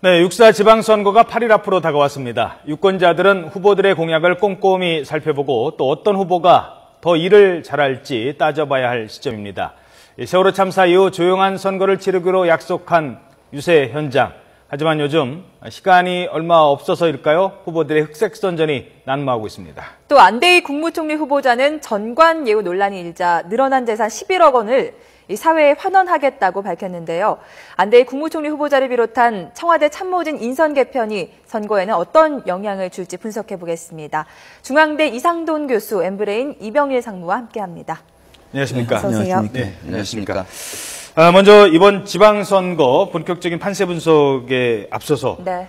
네, 6.4 지방선거가 8일 앞으로 다가왔습니다. 유권자들은 후보들의 공약을 꼼꼼히 살펴보고 또 어떤 후보가 더 일을 잘할지 따져봐야 할 시점입니다. 세월호 참사 이후 조용한 선거를 치르기로 약속한 유세 현장. 하지만 요즘 시간이 얼마 없어서일까요? 후보들의 흑색선전이 난무하고 있습니다. 또 안대희 국무총리 후보자는 전관 예우 논란이 일자 늘어난 재산 11억 원을 사회에 환원하겠다고 밝혔는데요. 안대희 국무총리 후보자를 비롯한 청와대 참모진 인선 개편이 선거에는 어떤 영향을 줄지 분석해보겠습니다. 중앙대 이상돈 교수, 엠브레인 이병일 상무와 함께합니다. 안녕하십니까? 어서 오세요. 네, 안녕하십니까? 먼저 이번 지방선거 본격적인 판세 분석에 앞서서 네.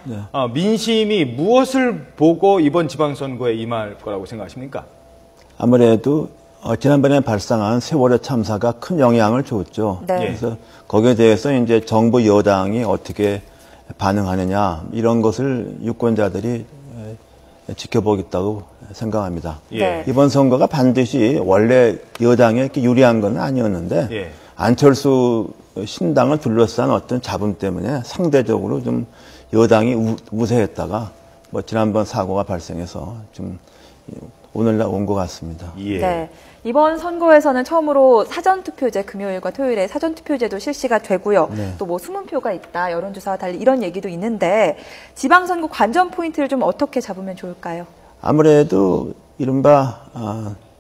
민심이 무엇을 보고 이번 지방선거에 임할 거라고 생각하십니까? 아무래도 지난번에 발생한 세월호 참사가 큰 영향을 줬죠. 네. 그래서 거기에 대해서 이제 정부 여당이 어떻게 반응하느냐 이런 것을 유권자들이 지켜보겠다고 생각합니다. 네. 이번 선거가 반드시 원래 여당에 이렇게 유리한 건 아니었는데 예. 안철수 신당을 둘러싼 어떤 잡음 때문에 상대적으로 좀 여당이 우세했다가 지난번 사고가 발생해서 좀 오늘날 온 것 같습니다. 예. 네. 이번 선거에서는 처음으로 사전투표제, 금요일과 토요일에 사전투표제도 실시가 되고요. 네. 또 수문표가 있다, 여론조사와 달리 이런 얘기도 있는데 지방선거 관전 포인트를 좀 어떻게 잡으면 좋을까요? 아무래도 이른바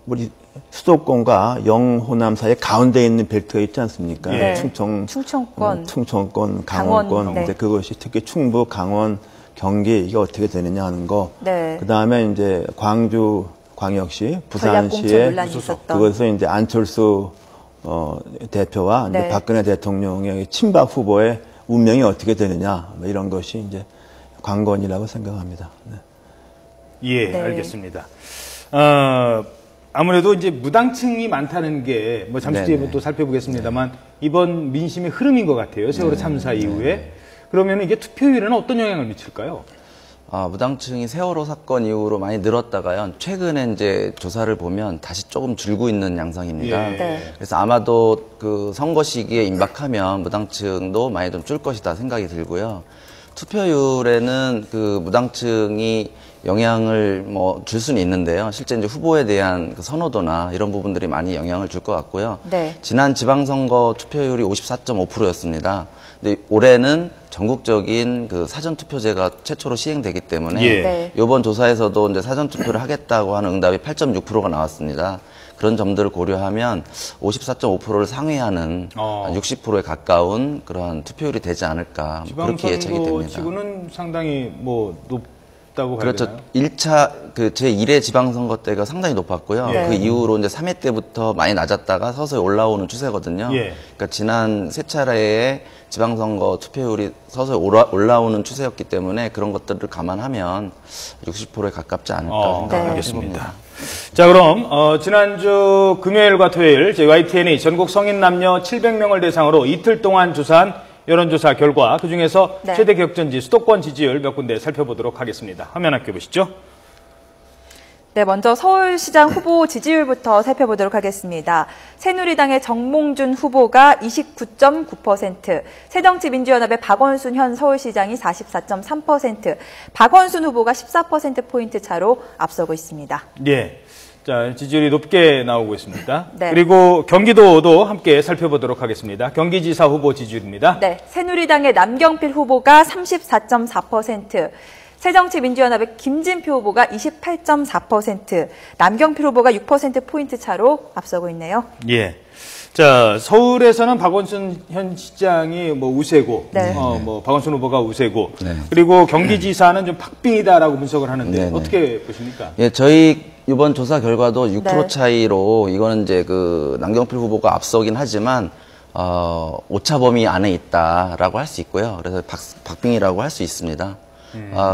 우리 수도권과 영호남 사이 가운데 있는 벨트가 있지 않습니까? 네. 충청권, 강원권, 강원, 네. 이제 그것이 특히 충북, 강원, 경기 이게 어떻게 되느냐 하는 거. 네. 그 다음에 이제 광주 광역시, 부산시에 그것을 이제 안철수 대표와 네. 이제 박근혜 대통령의 친박 후보의 운명이 어떻게 되느냐 이런 것이 이제 관건이라고 생각합니다. 네. 예, 네. 알겠습니다. 아무래도 이제 무당층이 많다는 게 잠시 뒤에 또 살펴보겠습니다만 이번 민심의 흐름인 것 같아요. 세월호 참사 이후에. 그러면 이게 투표율에는 어떤 영향을 미칠까요? 무당층이 세월호 사건 이후로 많이 늘었다가요. 최근에 이제 조사를 보면 다시 조금 줄고 있는 양상입니다. 예. 네. 그래서 아마도 그 선거 시기에 임박하면 무당층도 많이 좀 줄 것이다 생각이 들고요. 투표율에는 그 무당층이 영향을 줄 수는 있는데요. 실제 이제 후보에 대한 그 선호도나 이런 부분들이 많이 영향을 줄 것 같고요. 네. 지난 지방선거 투표율이 54.5%였습니다. 근데 올해는 전국적인 그 사전투표제가 최초로 시행되기 때문에 예. 네. 이번 조사에서도 이제 사전투표를 하겠다고 하는 응답이 8.6%가 나왔습니다. 그런 점들을 고려하면 54.5%를 상회하는 60%에 가까운 그런 투표율이 되지 않을까 그렇게 예측이 됩니다. 지방선거치고는 상당히 높다고 봐야 그렇죠. 되나요? 1차 그 제1회 지방선거 때가 상당히 높았고요. 네. 그 이후로 이제 3회 때부터 많이 낮았다가 서서히 올라오는 추세거든요. 예. 그러니까 지난 세 차례의 지방선거 투표율이 서서히 올라오는 추세였기 때문에 그런 것들을 감안하면 60%에 가깝지 않을까 생각합니다. 자, 그럼 지난주 금요일과 토요일 저희 YTN이 전국 성인 남녀 700명을 대상으로 이틀 동안 조사한 여론조사 결과 그중에서 네. 최대 격전지 수도권 지지율 몇 군데 살펴보도록 하겠습니다. 화면 함께 보시죠. 네, 먼저 서울시장 후보 지지율부터 살펴보도록 하겠습니다. 새누리당의 정몽준 후보가 29.9%, 새정치민주연합의 박원순 현 서울시장이 44.3%, 박원순 후보가 14%포인트 차로 앞서고 있습니다. 예. 자, 지지율이 높게 나오고 있습니다. 네. 그리고 경기도도 함께 살펴보도록 하겠습니다. 경기지사 후보 지지율입니다. 네, 새누리당의 남경필 후보가 34.4%, 새정치민주연합의 김진표 후보가 28.4%, 남경필 후보가 6%포인트 차로 앞서고 있네요. 예. 자, 서울에서는 박원순 현 시장이 우세고, 네. 박원순 후보가 우세고, 네. 그리고 경기지사는 좀 박빙이다라고 분석을 하는데 네, 네. 어떻게 보십니까? 예, 저희 이번 조사 결과도 6% 네. 차이로 이거는 이제 그 남경필 후보가 앞서긴 하지만 오차범위 안에 있다라고 할 수 있고요. 그래서 박빙이라고 할 수 있습니다.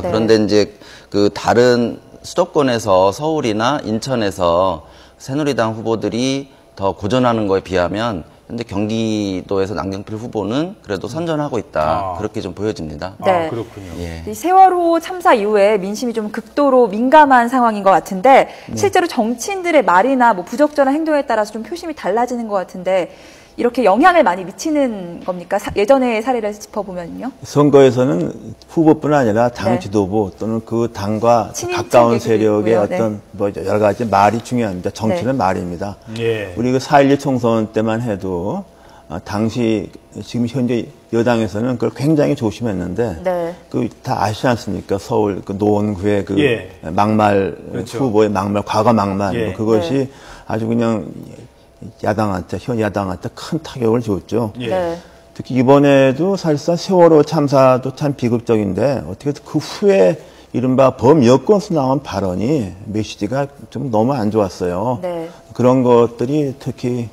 그런데 이제 그 다른 수도권에서 서울이나 인천에서 새누리당 후보들이 더 고전하는 거에 비하면 현재 경기도에서 남경필 후보는 그래도 선전하고 있다. 그렇게 좀 보여집니다. 네. 그렇군요. 예. 이 세월호 참사 이후에 민심이 좀 극도로 민감한 상황인 것 같은데 실제로 정치인들의 말이나 부적절한 행동에 따라서 좀 표심이 달라지는 것 같은데 이렇게 영향을 많이 미치는 겁니까? 예전의 사례를 짚어보면요. 선거에서는 후보뿐 아니라 당 네. 지도부 또는 그 당과 친인척 가까운 얘기도 세력의 있고요. 어떤 뭐 여러 가지 말이 중요합니다. 정치는 네. 말입니다. 예. 우리 그 4.12 총선 때만 해도 당시 지금 현재 여당에서는 그걸 굉장히 조심했는데 네. 그 다 아시지 않습니까? 서울 그 노원구의 그 예. 막말 그렇죠. 후보의 막말 과거 막말 예. 뭐 그것이 네. 아주 그냥 야당한테 현 야당한테 큰 타격을 줬죠. 예. 네. 특히 이번에도 사실상 세월호 참사도 참 비극적인데 어떻게 그 후에 이른바 범여권에서 나온 발언이 메시지가 좀 너무 안 좋았어요. 네. 그런 것들이 특히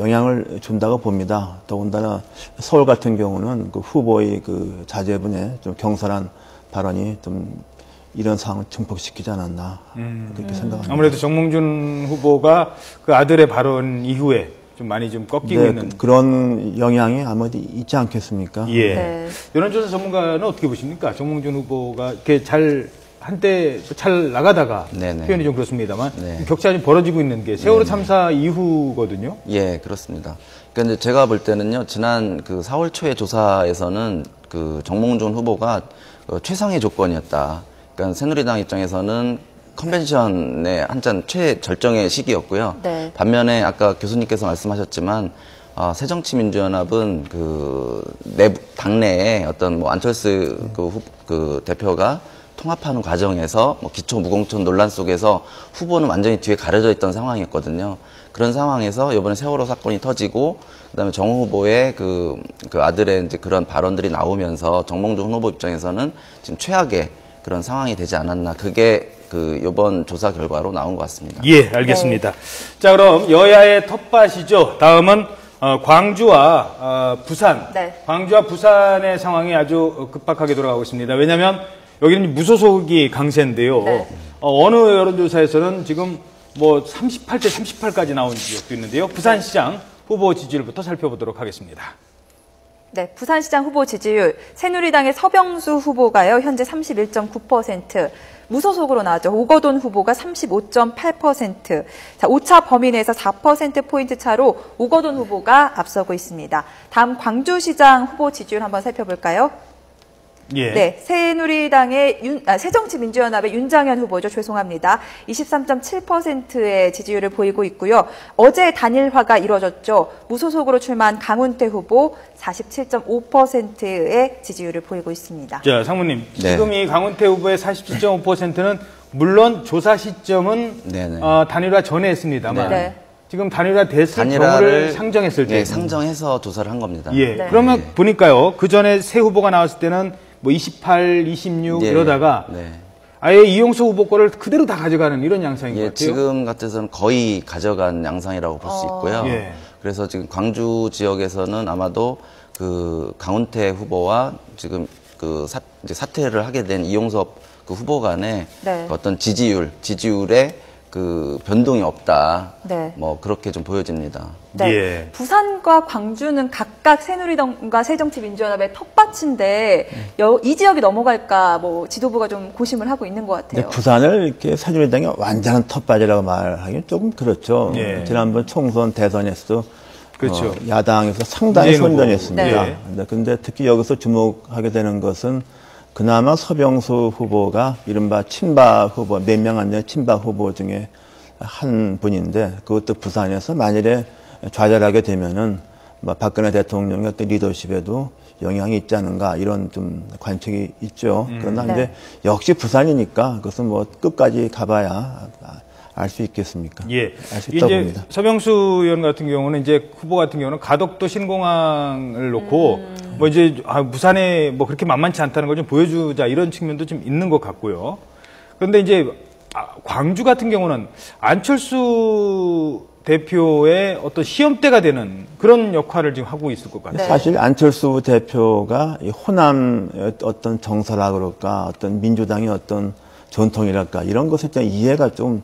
영향을 준다고 봅니다. 더군다나 서울 같은 경우는 그 후보의 그 자제분의 좀 경솔한 발언이 좀 이런 상황을 증폭시키지 않았나 그렇게 생각합니다. 아무래도 정몽준 후보가 그 아들의 발언 이후에 좀 많이 좀 꺾이고 네, 있는. 그런 영향이 아무래도 있지 않겠습니까? 예. 네. 여론조사 전문가는 어떻게 보십니까? 정몽준 후보가 이렇게 한때 잘 나가다가 네네. 표현이 좀 그렇습니다만 네. 격차가 좀 벌어지고 있는 게 세월호 참사 이후거든요. 예, 그렇습니다. 그러니까 이제 제가 볼 때는요, 지난 그 4월 초의 조사에서는 그 정몽준 후보가 최상의 조건이었다. 그러니까 새누리당 입장에서는 컨벤션의 한참 최절정의 시기였고요. 네. 반면에 아까 교수님께서 말씀하셨지만 새정치민주연합은 그 당내에 어떤 뭐 안철수 그 대표가 통합하는 과정에서 뭐 기초 무공천 논란 속에서 후보는 완전히 뒤에 가려져 있던 상황이었거든요. 그런 상황에서 이번에 세월호 사건이 터지고 그다음에 정 후보의 그 아들의 이제 그런 발언들이 나오면서 정몽준 후보 입장에서는 지금 최악의 그런 상황이 되지 않았나. 그게 그 이번 조사 결과로 나온 것 같습니다. 예, 알겠습니다. 자, 그럼 여야의 텃밭이죠. 다음은 광주와 부산. 네. 광주와 부산의 상황이 아주 급박하게 돌아가고 있습니다. 왜냐하면 여기는 무소속이 강세인데요. 네. 어느 여론조사에서는 지금 뭐 38대 38까지 나온 지역도 있는데요. 부산시장 후보 지지율부터 살펴보도록 하겠습니다. 네, 부산시장 후보 지지율 새누리당의 서병수 후보가요 현재 31.9%, 무소속으로 나왔죠. 오거돈 후보가 35.8%. 자, 오차 범위 내에서 4%포인트 차로 오거돈 후보가 앞서고 있습니다. 다음 광주시장 후보 지지율 한번 살펴볼까요? 예. 네, 새누리당의 새정치민주연합의 윤장현 후보죠. 죄송합니다. 23.7%의 지지율을 보이고 있고요. 어제 단일화가 이루어졌죠. 무소속으로 출마한 강훈태 후보 47.5%의 지지율을 보이고 있습니다. 자, 상무님. 네. 지금 이 강훈태 후보의 47.5%는 물론 조사 시점은 네네. 단일화 전에 했습니다만 네. 지금 단일화 됐을 경우를 상정했을 때. 예, 상정해서 조사를 한 겁니다. 예. 네. 그러면 보니까요. 그 전에 새 후보가 나왔을 때는 뭐 28, 26 예, 이러다가 네. 아예 이용수 후보 거를 그대로 다 가져가는 이런 양상인 것 예, 같아요. 지금 같아서는 거의 가져간 양상이라고 볼 수 있고요. 예. 그래서 지금 광주 지역에서는 아마도 그 강훈태 후보와 지금 이제 사퇴를 하게 된 이용섭 그 후보 간에 네. 어떤 지지율에 그 변동이 없다. 네. 뭐 그렇게 좀 보여집니다. 네. 예. 부산과 광주는 각각 새누리당과 새정치민주연합의 텃밭인데 이 지역이 넘어갈까 뭐 지도부가 좀 고심을 하고 있는 것 같아요. 근데 부산을 이렇게 새누리당이 완전한 텃밭이라고 말하기는 조금 그렇죠. 예. 지난번 총선 대선에서도 그렇죠. 야당에서 상당히 문재인 후보. 선전했습니다. 네. 근데 특히 여기서 주목하게 되는 것은 그나마 서병수 후보가 이른바 친박 후보, 몇 명 안 되는 친박 후보 중에 한 분인데 그것도 부산에서 만일에 좌절하게 되면은 뭐 박근혜 대통령의 어떤 리더십에도 영향이 있지 않은가 이런 좀 관측이 있죠. 그러나 네. 이제 역시 부산이니까 그것은 뭐 끝까지 가봐야 알 수 있겠습니까? 예. 알 수 있다고 이제 봅니다. 서병수 의원 같은 경우는 이제 후보 같은 경우는 가덕도 신공항을 놓고 뭐 이제 부산에 뭐 그렇게 만만치 않다는 걸 좀 보여주자 이런 측면도 좀 있는 것 같고요. 그런데 이제 광주 같은 경우는 안철수 대표의 어떤 시험대가 되는 그런 역할을 지금 하고 있을 것 같아요. 네. 사실 안철수 대표가 이 호남 어떤 정서라 그럴까 어떤 민주당의 어떤 전통이랄까 이런 것에 대한 이해가 좀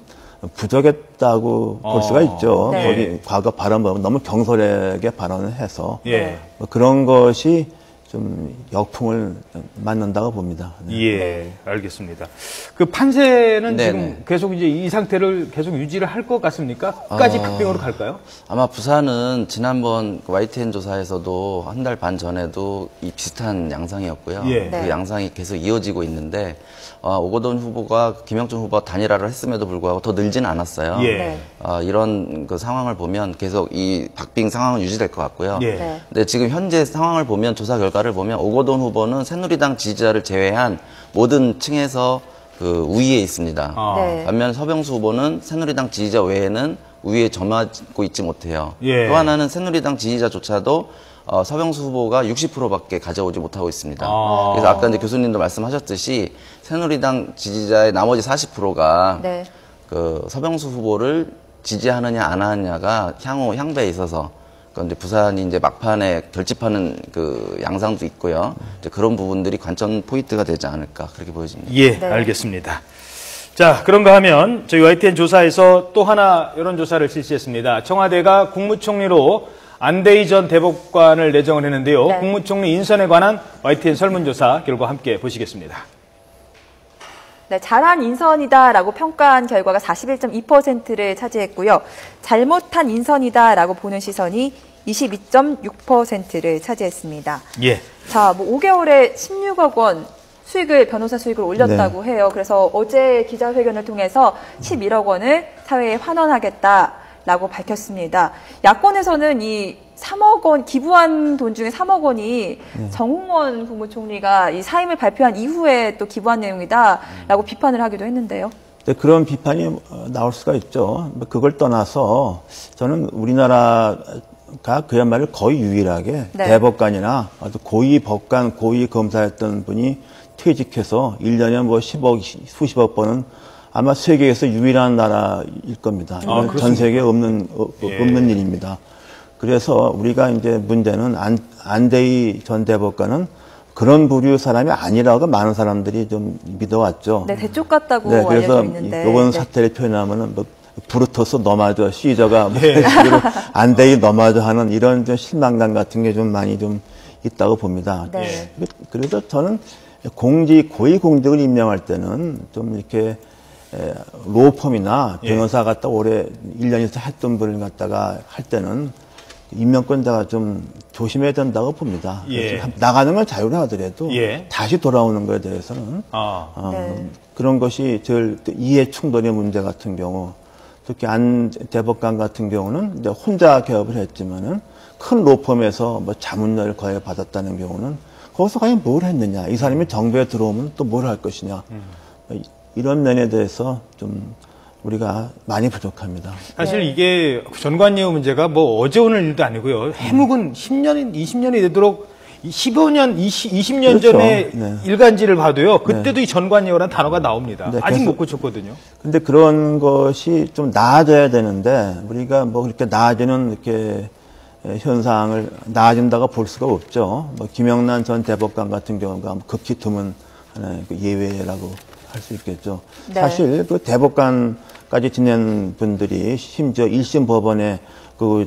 부족했다고 볼 수가 있죠. 네. 거기 과거 발언 보면 너무 경솔하게 발언을 해서 예. 뭐 그런 것이 좀 역풍을 맞는다고 봅니다. 네. 예, 알겠습니다. 그 판세는 네네. 지금 계속 이제 이 상태를 계속 유지를 할 것 같습니까? 끝까지 박빙으로 갈까요? 아마 부산은 지난번 YTN 조사에서도 한 달 반 전에도 이 비슷한 양상이었고요. 예. 네. 그 양상이 계속 이어지고 있는데 오거돈 후보가 김영춘 후보 단일화를 했음에도 불구하고 더 늘지는 않았어요. 예. 네. 이런 그 상황을 보면 계속 이 박빙 상황은 유지될 것 같고요. 예. 네. 근데 지금 현재 상황을 보면 조사 결과를 보면 오거돈 후보는 새누리당 지지자를 제외한 모든 층에서 그 우위에 있습니다. 아. 네. 반면 서병수 후보는 새누리당 지지자 외에는 우위에 점하고 있지 못해요. 예. 또 하나는 새누리당 지지자조차도 서병수 후보가 60%밖에 가져오지 못하고 있습니다. 아. 그래서 아까 이제 교수님도 말씀하셨듯이 새누리당 지지자의 나머지 40%가 네. 그 서병수 후보를 지지하느냐 안 하느냐가 향후 향배에 있어서 그런데 부산이 이제 막판에 결집하는 그 양상도 있고요. 이제 그런 부분들이 관전 포인트가 되지 않을까 그렇게 보여집니다. 예, 네. 알겠습니다. 자, 그런가 하면 저희 YTN 조사에서 또 하나 여론조사를 실시했습니다. 청와대가 국무총리로 안대희 전 대법관을 내정을 했는데요. 네. 국무총리 인선에 관한 YTN 설문조사 결과 함께 보시겠습니다. 네, 잘한 인선이다라고 평가한 결과가 41.2%를 차지했고요. 잘못한 인선이다라고 보는 시선이 22.6%를 차지했습니다. 예. 자, 뭐 5개월에 16억 원 변호사 수익을 올렸다고 해요. 그래서 어제 기자회견을 통해서 11억 원을 사회에 환원하겠다라고 밝혔습니다. 야권에서는 이 3억 원 기부한 돈 중에 3억 원이 정홍원 국무총리가 이 사임을 발표한 이후에 또 기부한 내용이다라고 비판을 하기도 했는데요. 네, 그런 비판이 나올 수가 있죠. 그걸 떠나서 저는 우리나라가 그야말로 거의 유일하게 네. 대법관이나 아주 고위 법관, 고위 검사였던 분이 퇴직해서 1년에 뭐 10억, 수십억 번은 아마 세계에서 유일한 나라일 겁니다. 이건 전 세계에 없는 일입니다. 그래서 우리가 이제 문제는 안대희 전 대법관은 그런 부류 사람이 아니라고 많은 사람들이 좀 믿어왔죠. 네, 대쪽 같다고 네, 그래서 알려져 있는데. 이번 네. 사태를 표현하면은 뭐 브루토스 너마저, 시저가 뭐 이런 식으로 안대희 너마저 하는 이런 좀 실망감 같은 게 좀 많이 좀 있다고 봅니다. 네. 그래서 저는 고위 공직을 임명할 때는 좀 이렇게 로펌이나 변호사 갖다 올해 1년 이상 했던 분을 갖다가 할 때는 임명권자가 좀 조심해야 된다고 봅니다. 예. 나가는 건 자유로 하더라도 예. 다시 돌아오는 것에 대해서는 네. 그런 것이 제일 이해 충돌의 문제 같은 경우, 특히 안 대법관 같은 경우는 이제 혼자 개업을 했지만은 큰 로펌에서 뭐 자문료를 거의 받았다는 경우는 거기서 과연 뭘 했느냐, 이 사람이 정부에 들어오면 또 뭘 할 것이냐, 이런 면에 대해서 좀 우리가 많이 부족합니다. 사실 이게 전관예우 문제가 뭐 어제 오늘 일도 아니고요. 해묵은 10년, 20년이 되도록 15년, 20년 그렇죠. 전에 네. 일간지를 봐도요. 그때도 이 전관예우라는 단어가 나옵니다. 네, 아직 계속- 못 고쳤거든요. 근데 그런 것이 좀 나아져야 되는데 우리가 뭐 그렇게 나아지는 이렇게 현상을 나아진다고 볼 수가 없죠. 뭐 김영란 전 대법관 같은 경우가 극히 드문 하나의 그 예외라고 할 수 있겠죠. 네. 사실 그 대법관까지 지낸 분들이 심지어 1심 법원에 그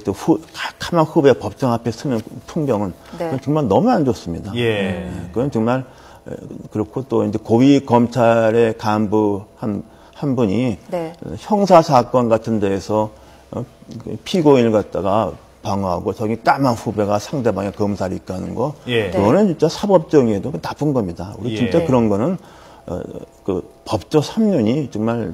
카마 후배 법정 앞에 서는 풍경은 네. 그건 정말 너무 안 좋습니다. 예. 그건 정말 그렇고 또 이제 고위 검찰의 간부 한 분이 네. 형사 사건 같은 데에서 피고인을 갖다가 방어하고 저기 까만 후배가 상대방의 검사를 입가는 거, 예. 그거는 진짜 사법정의에도 나쁜 겁니다. 우리 예. 진짜 그런 거는 그 법조 3년이 정말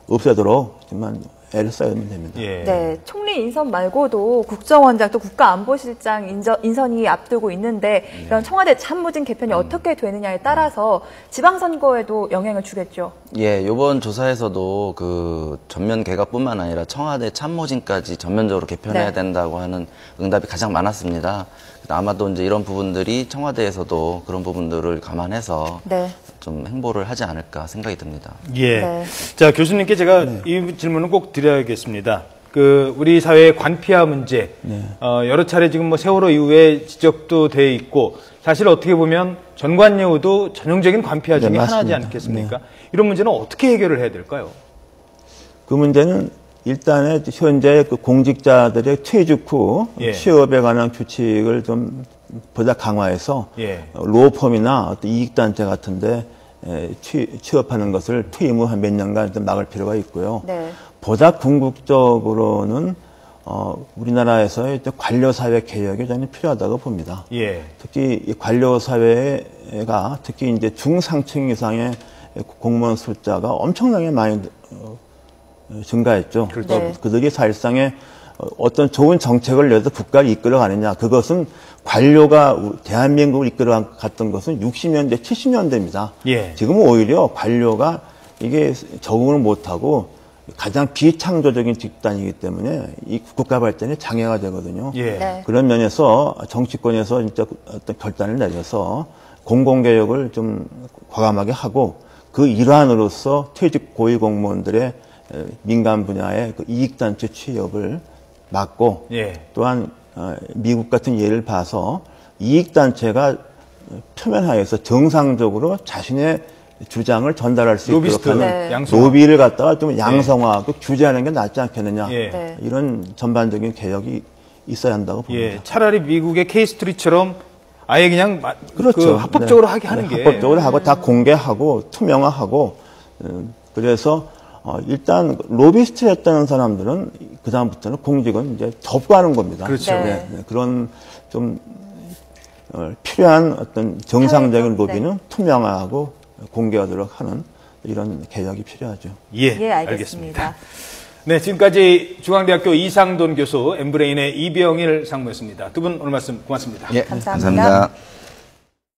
없애도록 정말 애를 써야 됩니다. 예. 네, 총리 인선 말고도 국정원장 또 국가안보실장 인선이 앞두고 있는데 이런 청와대 참모진 개편이 어떻게 되느냐에 따라서 지방선거에도 영향을 주겠죠. 예, 요번 조사에서도 그 전면 개각뿐만 아니라 청와대 참모진까지 전면적으로 개편해야 네. 된다고 하는 응답이 가장 많았습니다. 아마도 이제 이런 부분들이 청와대에서도 그런 부분들을 감안해서 네. 좀 행보를 하지 않을까 생각이 듭니다. 예. 네. 자, 교수님께 제가 이 질문을 꼭 드려야겠습니다. 그, 우리 사회의 관피아 문제, 여러 차례 지금 뭐 세월호 이후에 지적도 돼 있고, 사실 어떻게 보면 전관예우도 전형적인 관피아 중에 네, 하나지 맞습니다. 않겠습니까? 이런 문제는 어떻게 해결을 해야 될까요? 그 문제는 일단은 현재 그 공직자들의 퇴직 후 예. 취업에 관한 규칙을 좀 보다 강화해서 예. 로펌이나 어떤 이익단체 같은데 취업하는 것을 퇴임 후 한 몇 년간 좀 막을 필요가 있고요. 네. 보다 궁극적으로는 우리나라에서의 관료사회 개혁이 저는 필요하다고 봅니다. 예. 특히 이 관료사회가 특히 이제 중상층 이상의 공무원 숫자가 엄청나게 많이 증가했죠. 그렇죠. 네. 그들이 사실상의 어떤 좋은 정책을 내서 국가를 이끌어가느냐. 그것은 관료가 대한민국을 이끌어갔던 것은 60년대, 70년대입니다. 예. 지금은 오히려 관료가 이게 적응을 못하고 가장 비창조적인 집단이기 때문에 이 국가 발전에 장애가 되거든요. 예. 네. 그런 면에서 정치권에서 진짜 어떤 결단을 내려서 공공개혁을 좀 과감하게 하고 그 일환으로서 퇴직 고위공무원들의 민간 분야의 그 이익단체 취업을 막고 예. 또한 미국 같은 예를 봐서 이익단체가 표면화해서 정상적으로 자신의 주장을 전달할 수 있도록 로비스트 하는 네. 양성화. 로비를 갖다가 좀 양성화하고 규제하는 게 낫지 않겠느냐. 예. 네. 이런 전반적인 개혁이 있어야 한다고 봅니다. 예. 차라리 미국의 K스트리트처럼 아예 그냥 그렇죠. 그 합법적으로 네. 하게 하는 네, 게 합법적으로 하고 다 공개하고 투명화하고 그래서 일단 로비스트였다는 사람들은 그 다음부터는 공직은 이제 접고하는 겁니다. 그렇죠. 네. 그런 좀 필요한 어떤 정상적인 사회적, 로비는 투명화하고 공개하도록 하는 이런 개혁이 필요하죠. 예, 예, 알겠습니다. 알겠습니다. 네, 지금까지 중앙대학교 이상돈 교수, 엠브레인의 이병일 상무였습니다. 두 분 오늘 말씀 고맙습니다. 예, 감사합니다. 감사합니다.